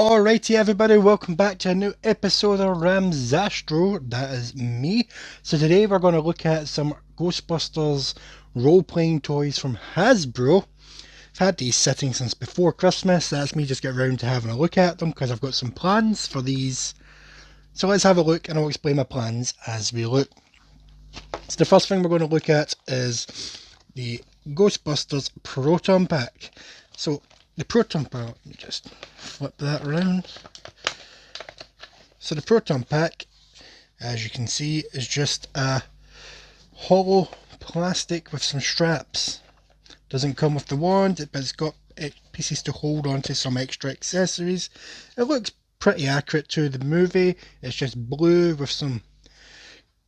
Alrighty everybody, welcome back to a new episode of Ramzastro. That is me. So today we're going to look at some Ghostbusters role-playing toys from Hasbro. I've had these sitting since before Christmas. That's me just getting around to having a look at them because I've got some plans for these. So let's have a look and I'll explain my plans as we look. So the first thing we're going to look at is the Ghostbusters Proton Pack. So the Proton Pack, let me just flip that around. So the Proton Pack, as you can see, is just a hollow plastic with some straps. Doesn't come with the wand, but it's got pieces to hold onto some extra accessories. It looks pretty accurate to the movie. It's just blue with some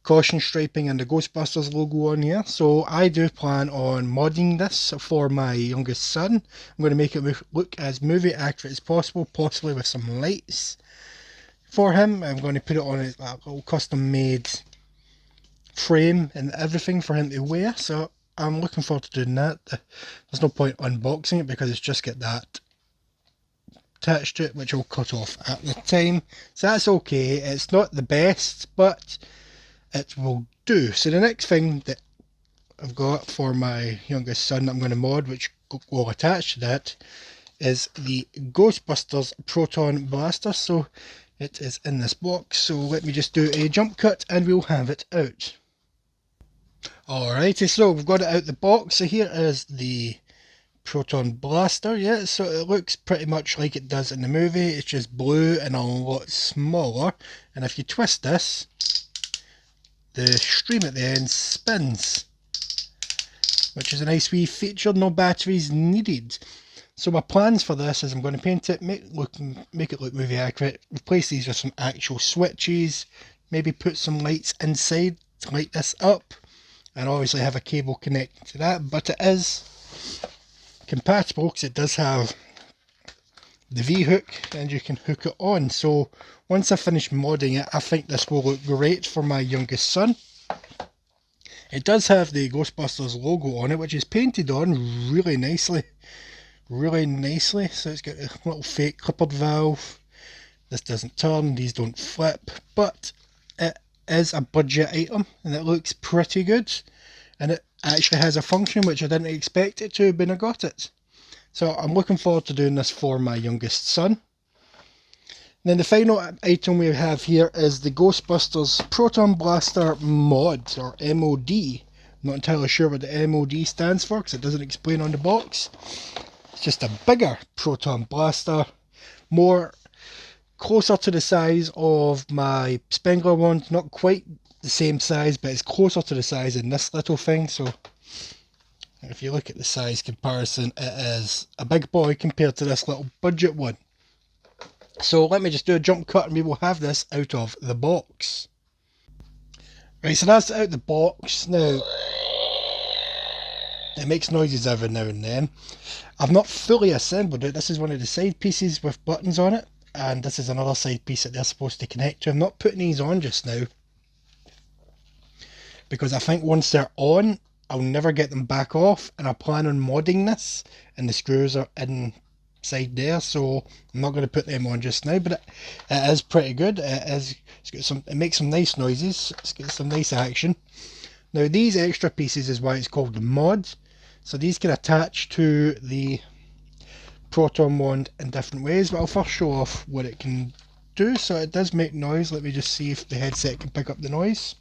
caution striping and the Ghostbusters logo on here. So I do plan on modding this for my youngest son. I'm going to make it look as movie accurate as possible, possibly with some lights for him. I'm going to put it on a little custom made frame and everything for him to wear. So I'm looking forward to doing that. There's no point unboxing it because it's just got that attached to it, which I'll cut off at the time. So that's okay. It's not the best, but it will do. So the next thing that I've got for my youngest son that I'm going to mod, which will attach to that, is the Ghostbusters Proton Blaster. So it is in this box. So let me just do a jump cut and we'll have it out. Alrighty, so we've got it out the box. So here is the Proton Blaster. Yeah, so it looks pretty much like it does in the movie. It's just blue and a lot smaller. And if you twist this, the stream at the end spins, which is a nice wee feature. No batteries needed. So my plans for this is I'm going to paint it, make it look movie accurate, replace these with some actual switches, maybe put some lights inside to light this up, and obviously have a cable connecting to that. But it is compatible because it does have the V-hook and you can hook it on. So once I finish modding it, I think this will look great for my youngest son. It does have the Ghostbusters logo on it, which is painted on really nicely. So it's got a little fake clippered valve. This doesn't turn, these don't flip, but it is a budget item and it looks pretty good. And it actually has a function which I didn't expect it to when I got it. So I'm looking forward to doing this for my youngest son. And then the final item we have here is the Ghostbusters Proton Blaster M.O.D or M.O.D. I'm not entirely sure what the M.O.D stands for because it doesn't explain on the box. It's just a bigger Proton Blaster, more closer to the size of my Spengler wand. Not quite the same size, but it's closer to the size in this little thing. So if you look at the size comparison, it is a big boy compared to this little budget one. So let me just do a jump cut and we will have this out of the box. Right, so that's out the box. Now, it makes noises every now and then. I've not fully assembled it. This is one of the side pieces with buttons on it. And this is another side piece that they're supposed to connect to. I'm not putting these on just now, because I think once they're on, I'll never get them back off, and I plan on modding this, and the screws are inside there, so I'm not going to put them on just now. But it is pretty good. It makes some nice noises. It's got some nice action. Now these extra pieces is why it's called the M.O.D. So these can attach to the Proton wand in different ways, but I'll first show off what it can do. So it does make noise. Let me just see if the headset can pick up the noise.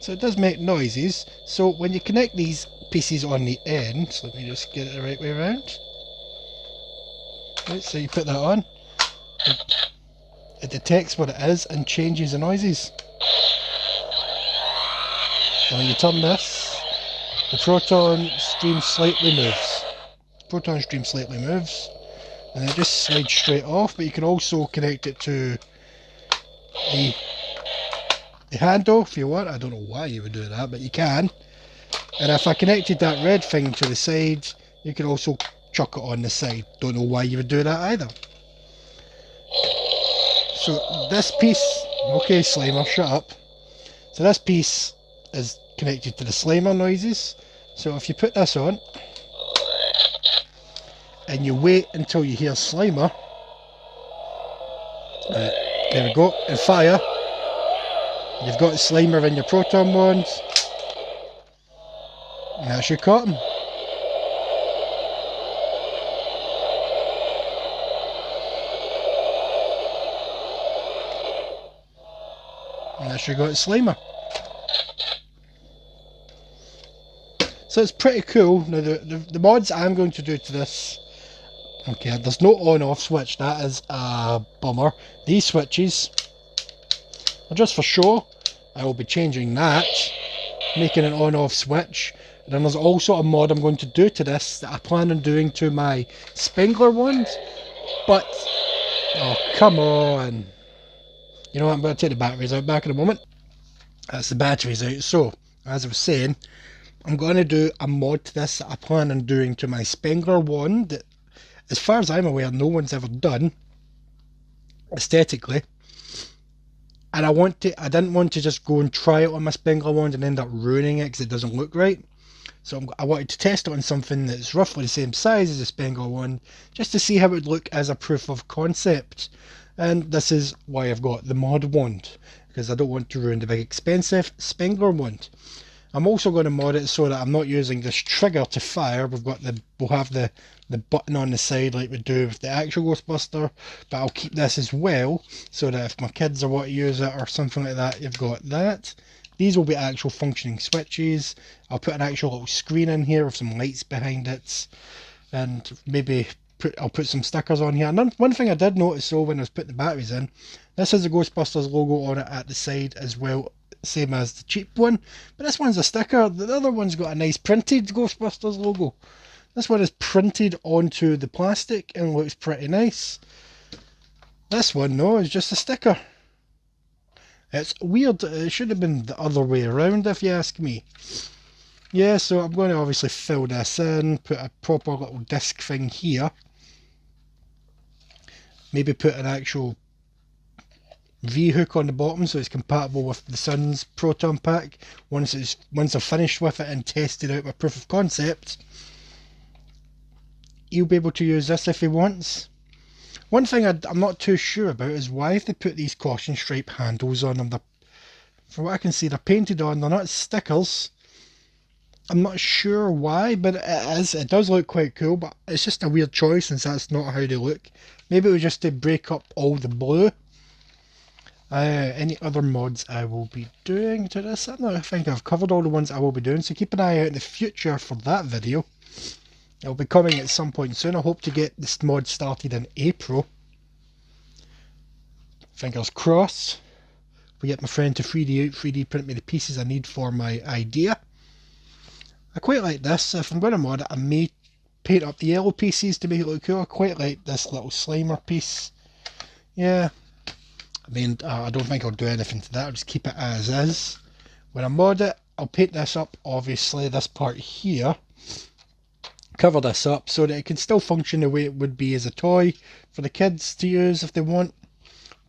So it does make noises. So when you connect these pieces on the end, so let me just get it the right way around. Right, so you put that on, it detects what it is and changes the noises. And when you turn this, the proton stream slightly moves. And it just slides straight off, but you can also connect it to the handle if you want. I don't know why you would do that, but you can. And if I connected that red thing to the side, you can also chuck it on the side. Don't know why you would do that either. So this piece, okay Slimer, shut up. So this piece is connected to the Slimer noises. So if you put this on and you wait until you hear Slimer, there we go, and fire, you've got Slimer in your proton wands, and that's your cotton. And that's your got Slimer. So it's pretty cool. Now the mods I'm going to do to this, okay, there's no on off switch, that is a bummer. These switches are just for show. I will be changing that, making an on off switch. And then there's also a mod I'm going to do to this that I plan on doing to my Spengler wand. But, oh come on. You know what, I'm going to take the batteries out back in a moment. That's the batteries out. So, as I was saying, I'm going to do a mod to this that I plan on doing to my Spengler wand that, as far as I'm aware, no one's ever done aesthetically. And I didn't want to just go and try it on my Spengler wand and end up ruining it because it doesn't look right. So I wanted to test it on something that's roughly the same size as a Spengler wand, just to see how it would look as a proof of concept. And this is why I've got the mod wand, because I don't want to ruin the big expensive Spengler wand. I'm also going to mod it so that I'm not using this trigger to fire. We'll have the button on the side like we do with the actual Ghostbuster, but I'll keep this as well so that if my kids are want to use it or something like that, you've got that. These will be actual functioning switches. I'll put an actual little screen in here with some lights behind it, and maybe I'll put some stickers on here. And one thing I did notice though when I was putting the batteries in, this has the Ghostbusters logo on it at the side as well, same as the cheap one, but this one's a sticker. The other one's got a nice printed Ghostbusters logo. This one is printed onto the plastic and looks pretty nice. This one though is just a sticker. It's weird. It should have been the other way around if you ask me. Yeah, so I'm going to obviously fill this in, put a proper little disc thing here. Maybe put an actual V-hook on the bottom so it's compatible with the Sun's Proton Pack. Once I've finished with it and tested out my proof of concept, you'll be able to use this if he wants. One thing I'm not too sure about is why have they put these caution stripe handles on them. From what I can see, they're painted on, they're not stickers. I'm not sure why, but it does look quite cool, but it's just a weird choice since that's not how they look. Maybe it was just to break up all the blue. Any other mods I will be doing to this? I think I've covered all the ones I will be doing, so keep an eye out in the future for that video. It'll be coming at some point soon. I hope to get this mod started in April. Fingers crossed. We get my friend to 3D print me the pieces I need for my idea. I quite like this. If I'm going to mod it, I may paint up the yellow pieces to make it look cool. I quite like this little Slimer piece. Yeah. I mean, I don't think I'll do anything to that. I'll just keep it as is. When I mod it, I'll paint this up, obviously, this part here. Cover this up so that it can still function the way it would be as a toy for the kids to use if they want.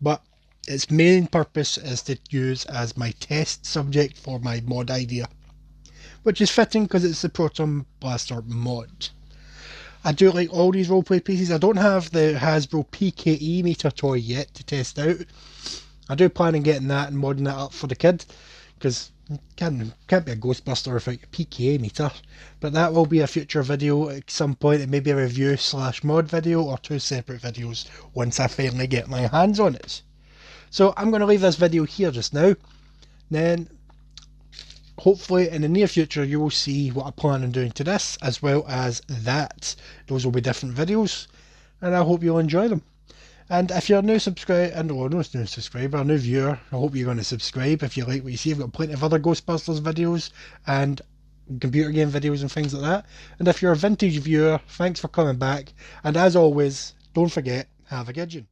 But its main purpose is to use as my test subject for my mod idea. Which is fitting because it's the Proton Blaster M.O.D. I do like all these roleplay pieces. I don't have the Hasbro PKE meter toy yet to test out. I do plan on getting that and modding that up for the kid, because can't be a Ghostbuster without a PKE meter. But that will be a future video at some point. It may be a review / mod video or two separate videos once I finally get my hands on it. So I'm going to leave this video here just now. Then hopefully in the near future you will see what I plan on doing to this as well as that. Those will be different videos and I hope you'll enjoy them. And if you're a new subscriber, a new viewer, I hope you're going to subscribe if you like what you see. I've got plenty of other Ghostbusters videos and computer game videos and things like that. And if you're a vintage viewer, thanks for coming back. And as always, don't forget, have a good one.